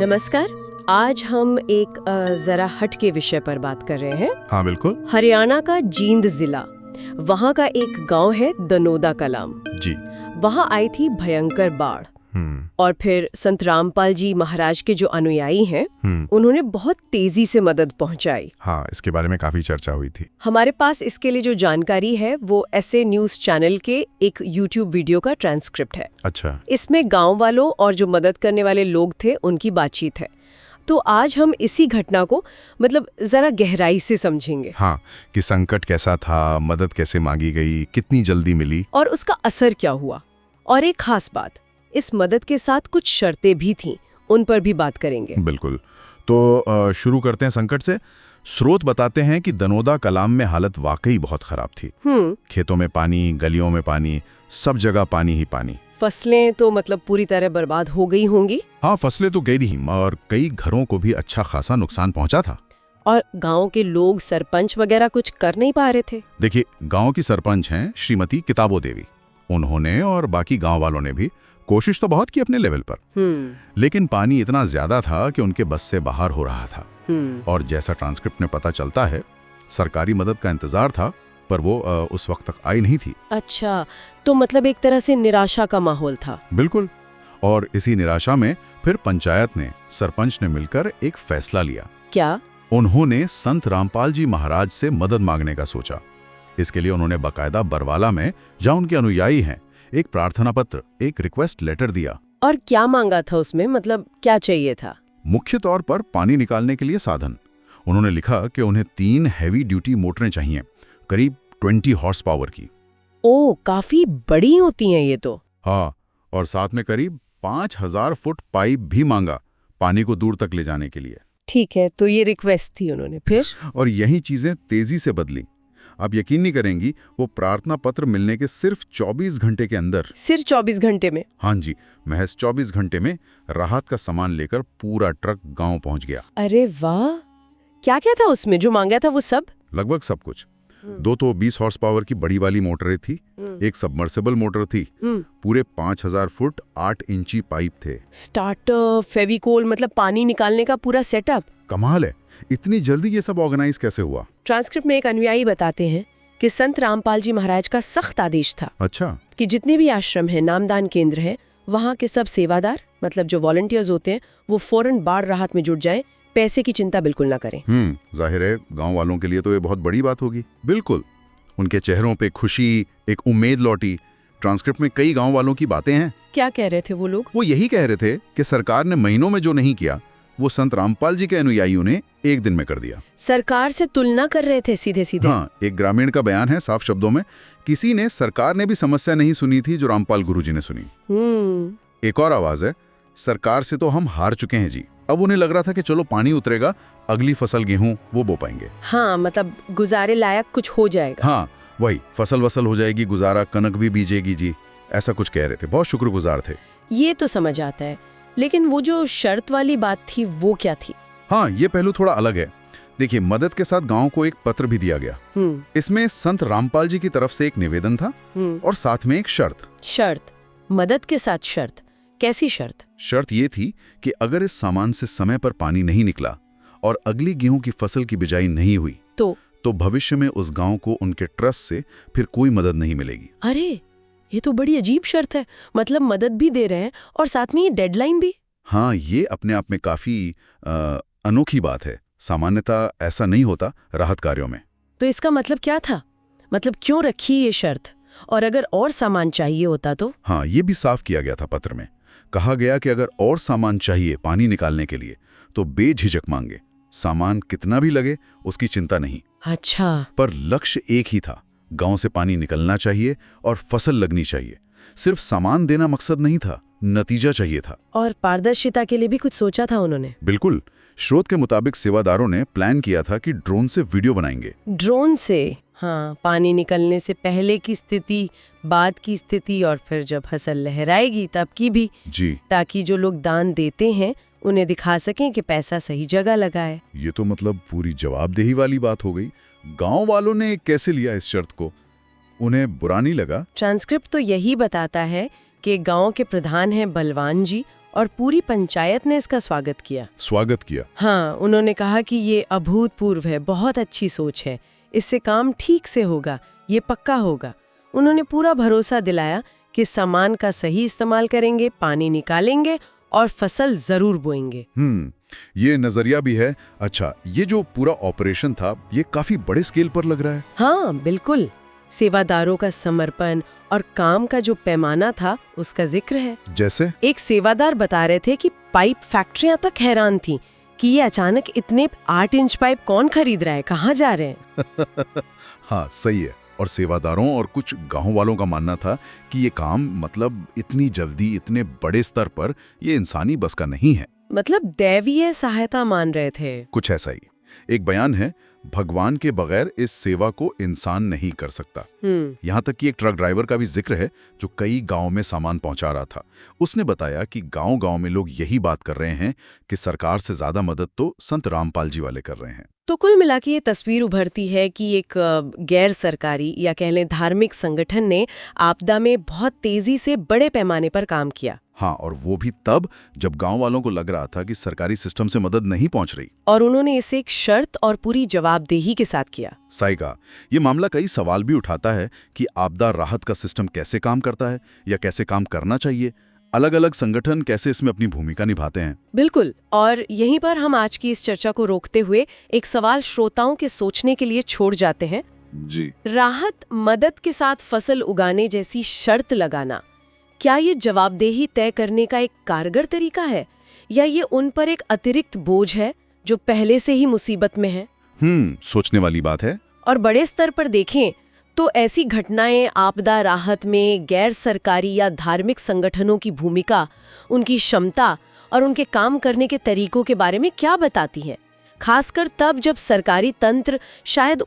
नमस्कार। आज हम एक जरा हट के विषय पर बात कर रहे हैं। हाँ बिल्कुल। हरियाणा का जींद जिला, वहाँ का एक गांव है दनोदा कलाम जी। वहाँ आई थी भयंकर बाढ़। और फिर संत रामपाल जी महाराज के जो अनुयायी हैं उन्होंने बहुत तेजी से मदद पहुंचाई। हाँ, इसके बारे में काफी चर्चा हुई थी। हमारे पास इसके लिए जो जानकारी है वो ऐसे न्यूज चैनल के एक यूट्यूब वीडियो का ट्रांसक्रिप्ट है। अच्छा। इसमें गांव वालों और जो मदद करने वाले लोग थे उनकी बातचीत है। तो आज हम इसी घटना को जरा गहराई से समझेंगे। हाँ, कि संकट कैसा था, मदद कैसे मांगी गई, कितनी जल्दी मिली और उसका असर क्या हुआ। और एक खास बात, इस मदद के साथ कुछ शर्तें भी थीं, उन पर भी बात करेंगे। बिल्कुल। तो शुरू करते हैं संकट से। स्रोत बताते हैं कि दनोदा कलाम में हालत वाकई बहुत खराब थी। खेतों में पानी, गलियों में पानी, सब जगह पानी ही पानी। फसलें तो पूरी तरह बर्बाद हो गई होंगी। हाँ, फसलें तो गई ही, और कई घरों को भी अच्छा खासा नुकसान पहुंचा था। और गांव के लोग, सरपंच वगैरह कुछ कर नहीं पा रहे थे। देखिए, गांव की सरपंच हैं श्रीमती किताबो देवी। उन्होंने और बाकी गांव वालों ने भी कोशिश तो बहुत की अपने लेवल पर, लेकिन पानी इतना ज्यादा था कि उनके बस से बाहर हो रहा था। और जैसा ट्रांसक्रिप्ट में पता चलता है, सरकारी मदद का इंतजार था, पर वो उस वक्त तक आई नहीं थी। अच्छा, तो एक तरह से निराशा का माहौल था। बिल्कुल। और इसी निराशा में फिर पंचायत ने, सरपंच ने मिलकर एक फैसला लिया। क्या? उन्होंने संत रामपाल जी महाराज से मदद मांगने का सोचा। इसके लिए उन्होंने बाकायदा बरवाला में, जहां उनके अनुयायी हैं, एक प्रार्थना पत्र, एक रिक्वेस्ट लेटर दिया। और क्या मांगा था उसमें? क्या चाहिए था? मुख्य तौर पर पानी निकालने के लिए साधन। उन्होंने लिखा कि उन्हें 3 हैवी ड्यूटी मोटरें चाहिए, करीब 20 हॉर्स पावर की। ओह, काफी बड़ी होती हैं ये तो। हाँ, और साथ में करीब 5000 फुट पाइप भी मांगा, पानी को दूर तक ले जाने के लिए। ठीक है, तो ये रिक्वेस्ट थी उन्होंने। फिर और यही चीजें तेजी से बदली। आप यकीन नहीं करेंगी, वो प्रार्थना पत्र मिलने के सिर्फ 24 घंटे के अंदर, सिर्फ 24 घंटे में? हाँ जी, महज 24 घंटे में राहत का सामान लेकर पूरा ट्रक गांव पहुंच गया। अरे वाह! क्या क्या था उसमें जो मांगा था? वो सब? लगभग सब कुछ। 2 तो 20 हॉर्स पावर की बड़ी वाली मोटरें थी, एक सबमर्सिबल मोटर थी, पूरे 5000 फुट 8 इंची पाइप थे, स्टार्टर, फेविकोल, पानी निकालने का पूरा सेटअप। कमाल है, इतनी जल्दी ये सब ऑर्गेनाइज कैसे हुआ? ट्रांसक्रिप्ट में एक अनुयायी बताते हैं कि संत रामपाल जी महाराज का सख्त आदेश था। अच्छा। कि जितने भी आश्रम हैं, नामदान केंद्र हैं, वहाँ के सब सेवादार, जो वॉलंटियर्स होते हैं, वो फौरन बाढ़ राहत में जुट जाएं, पैसे की चिंता बिल्कुल ना करें। जाहिर है गांव वालों के लिए तो ये बहुत बड़ी बात होगी। बिल्कुल, उनके चेहरों पे खुशी, एक उम्मीद लौटी। ट्रांसक्रिप्ट में कई गांव वालों की बातें हैं। क्या कह रहे थे वो लोग? वो यही कह रहे थे कि सरकार ने महीनों में जो नहीं किया, वो संत रामपाल जी के अनुयायियों ने एक दिन में कर दिया। सरकार से तुलना कर रहे थे सीधे सीधे। हाँ, एक ग्रामीण का बयान है साफ शब्दों में, किसी ने सरकार ने भी समस्या नहीं सुनी थी जो रामपाल गुरुजी ने सुनी। एक और आवाज है, सरकार से तो हम हार चुके हैं जी। अब उन्हें लग रहा था कि चलो पानी उतरेगा, अगली फसल गेहूं वो बो पाएंगे। हाँ, गुजारे लायक कुछ हो जाएगा। हाँ, वही फसल वसल हो जाएगी, गुजारा, कनक भी बीजेगी जी, ऐसा कुछ कह रहे थे। बहुत शुक्रगुजार थे। ये तो समझ आता है, लेकिन वो जो शर्त वाली बात थी वो क्या थी? हाँ, ये पहलू थोड़ा अलग है। देखिए, मदद के साथ गांव को एक पत्र भी दिया गया। इसमें संत रामपाल जी की तरफ से एक निवेदन था और साथ में एक शर्त। शर्त? मदद के साथ शर्त? कैसी शर्त? शर्त ये थी कि अगर इस सामान से समय पर पानी नहीं निकला और अगली गेहूं की फसल की बिजाई नहीं हुई तो भविष्य में उस गांव को उनके ट्रस्ट से फिर कोई मदद नहीं मिलेगी। अरे, ये तो बड़ी अजीब शर्त है। मदद भी दे रहे हैं और साथ में ये डेडलाइन भी। हाँ, ये अपने आप में काफी अनोखी बात है। सामान्यतः ऐसा नहीं होता राहत कार्यों में। तो इसका क्या था? क्यों रखी ये शर्त? और अगर और सामान चाहिए होता तो? हाँ, ये भी साफ किया गया था पत्र में। कहा गया कि अगर और सामान चाहिए पानी निकालने के लिए तो बेझिझक मांगे। सामान कितना भी लगे उसकी चिंता नहीं। अच्छा। पर लक्ष्य एक ही था, गांव से पानी निकलना चाहिए और फसल लगनी चाहिए। सिर्फ सामान देना मकसद नहीं था, नतीजा चाहिए था। और पारदर्शिता के लिए भी कुछ सोचा था उन्होंने? बिल्कुल। स्रोत के मुताबिक सेवादारों ने प्लान किया था कि ड्रोन से वीडियो बनाएंगे। ड्रोन से? हाँ, पानी निकलने से पहले की स्थिति, बाद की स्थिति, और फिर जब फसल लहराएगी तब की भी जी, ताकि जो लोग दान देते हैं उन्हें दिखा सकें कि पैसा सही जगह लगा है। ये तो पूरी जवाबदेही वाली बात हो गई। गांव वालों ने कैसे लिया इस शर्त को? उन्हें बुरा नहीं लगा? ट्रांसक्रिप्ट तो यही बताता है कि गांव के प्रधान हैं बलवान जी और पूरी पंचायत ने इसका स्वागत किया। स्वागत किया। हाँ, उन्होंने कहा कि ये अभूतपूर्व है, बहुत अच्छी सोच है, इससे काम ठीक से होगा, ये पक्का होगा। उन्होंने पूरा भरोसा दिलाया कि सामान का सही इस्तेमाल करेंगे, पानी निकालेंगे और फसल जरूर बोएंगे। ये नजरिया भी है। अच्छा, ये जो पूरा ऑपरेशन था ये काफी बड़े स्केल पर लग रहा है। हाँ बिल्कुल, सेवादारों का समर्पण और काम का जो पैमाना था उसका जिक्र है। जैसे एक सेवादार बता रहे थे कि पाइप फैक्ट्रियां तक हैरान थी कि ये अचानक इतने 8 इंच पाइप कौन खरीद रहा है, कहाँ जा रहे हैं। हाँ सही है। और सेवादारों और कुछ गांव वालों का मानना था कि ये काम मतलब इतनी जल्दी इतने बड़े स्तर पर ये इंसानी बस का नहीं है। मतलब दैवीय सहायता मान रहे थे। कुछ ऐसा ही। एक बयान है, भगवान के बगैर इस सेवा को इंसान नहीं कर सकता। यहाँ तक कि एक ट्रक ड्राइवर का भी जिक्र है जो कई गांव में सामान पहुंचा रहा था। उसने बताया कि गांव-गांव में लोग यही बात कर रहे हैं कि सरकार से ज्यादा मदद तो संत रामपाल जी वाले कर रहे हैं। तो कुल मिला के ये तस्वीर उभरती है कि एक गैर सरकारी या कह लें धार्मिक संगठन ने आपदा में बहुत तेजी से बड़े पैमाने पर काम किया। हाँ, और वो भी तब जब गांव वालों को लग रहा था कि सरकारी सिस्टम से मदद नहीं पहुंच रही। और उन्होंने इसे एक शर्त और पूरी जवाबदेही के साथ किया। साइका, ये मामला कई सवाल भी उठाता है कि आपदा राहत का सिस्टम कैसे काम करता है या कैसे काम करना चाहिए। अलग अलग संगठन कैसे इसमें अपनी भूमिका निभाते हैं। बिल्कुल, और यहीं पर हम आज की इस चर्चा को रोकते हुए एक सवाल श्रोताओं के सोचने के लिए छोड़ जाते हैं। जी, राहत मदद के साथ फसल उगाने जैसी शर्त लगाना, क्या ये जवाबदेही तय करने का एक कारगर तरीका है या ये उन पर एक अतिरिक्त बोझ है जो पहले से ही मुसीबत में है? सोचने वाली बात है। और बड़े स्तर पर देखें तो ऐसी घटनाएं आपदा राहत में गैर सरकारी या धार्मिक संगठनों की भूमिका, उनकी क्षमता और उनके काम करने के तरीकों के बारे में क्या बताती हैं, खासकर तब जब सरकारी तंत्र शायद